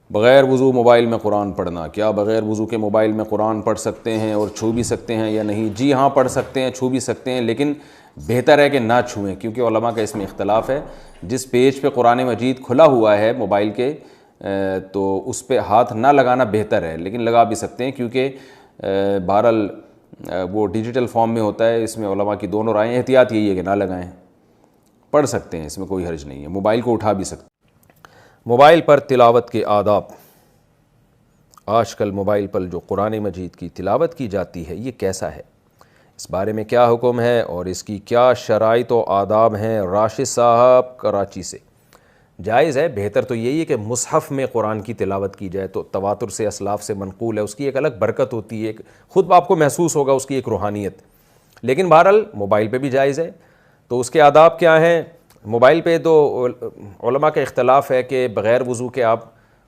بغیر وضو موبائل میں قرآن پڑھنا، کیا بغیر وضو کے موبائل میں قرآن پڑھ سکتے ہیں اور چھو بھی سکتے ہیں یا نہیں؟ جی ہاں، پڑھ سکتے ہیں، چھو بھی سکتے ہیں، لیکن بہتر ہے کہ نہ چھوئیں، کیونکہ علماء کا اس میں اختلاف ہے۔ جس پیج پہ قرآن مجید کھلا ہوا ہے موبائل کے تو اس پہ ہاتھ نہ لگانا بہتر ہے، لیکن لگا بھی سکتے ہیں، کیونکہ بہرحال وہ ڈیجیٹل فارم میں ہوتا ہے۔ اس میں علماء کی دونوں رائیں، احتیاط یہی ہے کہ نہ لگائیں۔ پڑھ سکتے ہیں، اس میں کوئی حرج نہیں ہے، موبائل کو اٹھا بھی سکتے ہیں۔ موبائل پر تلاوت کے آداب۔ آج کل موبائل پر جو قرآن مجید کی تلاوت کی جاتی ہے یہ کیسا ہے، اس بارے میں کیا حکم ہے اور اس کی کیا شرائط و آداب ہیں؟ راشد صاحب کراچی سے۔ جائز ہے، بہتر تو یہی ہے کہ مصحف میں قرآن کی تلاوت کی جائے، تو تواتر سے اسلاف سے منقول ہے، اس کی ایک الگ برکت ہوتی ہے، خود آپ کو محسوس ہوگا اس کی ایک روحانیت۔ لیکن بہرحال موبائل پہ بھی جائز ہے، تو اس کے آداب کیا ہیں؟ موبائل پہ تو علماء کا اختلاف ہے کہ بغیر وضو کے آپ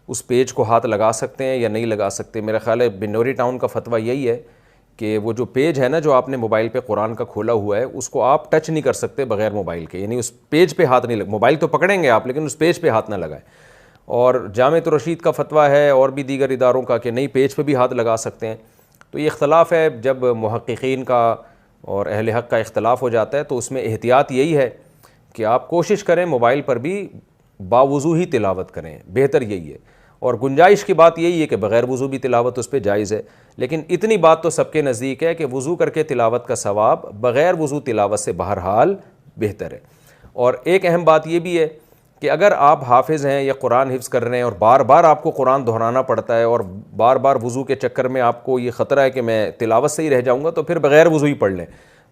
اس پیج کو ہاتھ لگا سکتے ہیں یا نہیں لگا سکتے۔ میرا خیال ہے بنوری ٹاؤن کا فتویٰ یہی ہے کہ وہ جو پیج ہے نا جو آپ نے موبائل پہ قرآن کا کھولا ہوا ہے، اس کو آپ ٹچ نہیں کر سکتے بغیر موبائل کے، یعنی اس پیج پہ ہاتھ نہیں موبائل تو پکڑیں گے آپ لیکن اس پیج پہ ہاتھ نہ لگائیں۔ اور جامعۃ الرشید کا فتویٰ ہے اور بھی دیگر اداروں کا کہ نہیں، پیج پہ بھی ہاتھ لگا سکتے ہیں۔ تو یہ اختلاف ہے، جب محققین کا اور اہل حق کا اختلاف ہو جاتا ہے تو اس میں احتیاط یہی ہے کہ آپ کوشش کریں موبائل پر بھی باوضو ہی تلاوت کریں، بہتر یہی ہے۔ اور گنجائش کی بات یہی ہے کہ بغیر وضو بھی تلاوت اس پہ جائز ہے، لیکن اتنی بات تو سب کے نزدیک ہے کہ وضو کر کے تلاوت کا ثواب بغیر وضو تلاوت سے بہرحال بہتر ہے۔ اور ایک اہم بات یہ بھی ہے کہ اگر آپ حافظ ہیں یا قرآن حفظ کر رہے ہیں اور بار بار آپ کو قرآن دہرانا پڑتا ہے اور بار بار وضو کے چکر میں آپ کو یہ خطرہ ہے کہ میں تلاوت سے ہی رہ جاؤں گا، تو پھر بغیر وضو ہی پڑھ لیں،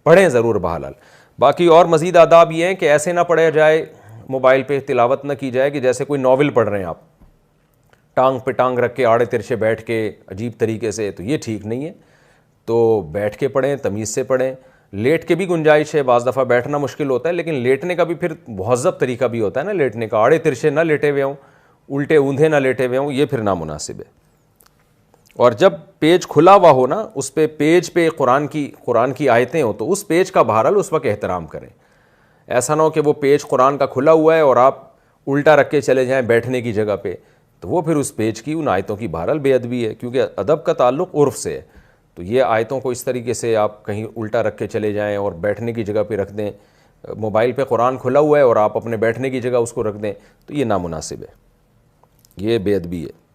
پڑھیں ضرور بہرحال۔ باقی اور مزید آداب یہ ہیں کہ ایسے نہ پڑھا جائے، موبائل پہ تلاوت نہ کی جائے کہ جیسے کوئی ناول پڑھ رہے ہیں آپ، ٹانگ پہ ٹانگ رکھ کے آڑے ترچے بیٹھ کے عجیب طریقے سے، تو یہ ٹھیک نہیں ہے۔ تو بیٹھ کے پڑھیں، تمیز سے پڑھیں۔ لیٹ کے بھی گنجائش ہے، بعض دفعہ بیٹھنا مشکل ہوتا ہے، لیکن لیٹنے کا بھی پھر مہذب طریقہ بھی ہوتا ہے نا لیٹنے کا، آڑے ترچے نہ لیٹے ہوئے ہوں، الٹے اوندھے نہ لیٹے ہوئے ہوں، یہ پھر نامناسب ہے۔ اور جب پیج کھلا ہوا ہو نا، اس پہ پیج پہ قرآن کی آیتیں ہوں تو اس پیج کا بہرحال اس وقت احترام کریں۔ ایسا نہ ہو کہ وہ پیج قرآن کا کھلا ہوا ہے اور آپ الٹا رکھ کے چلے جائیں بیٹھنے کی جگہ پہ، تو وہ پھر اس پیج کی ان آیتوں کی بہرحال بے ادبی ہے، کیونکہ ادب کا تعلق عرف سے ہے۔ تو یہ آیتوں کو اس طریقے سے آپ کہیں الٹا رکھ کے چلے جائیں اور بیٹھنے کی جگہ پہ رکھ دیں، موبائل پہ قرآن کھلا ہوا ہے اور آپ اپنے بیٹھنے کی جگہ اس کو رکھ دیں، تو یہ نامناسب ہے، یہ بے ادبی ہے۔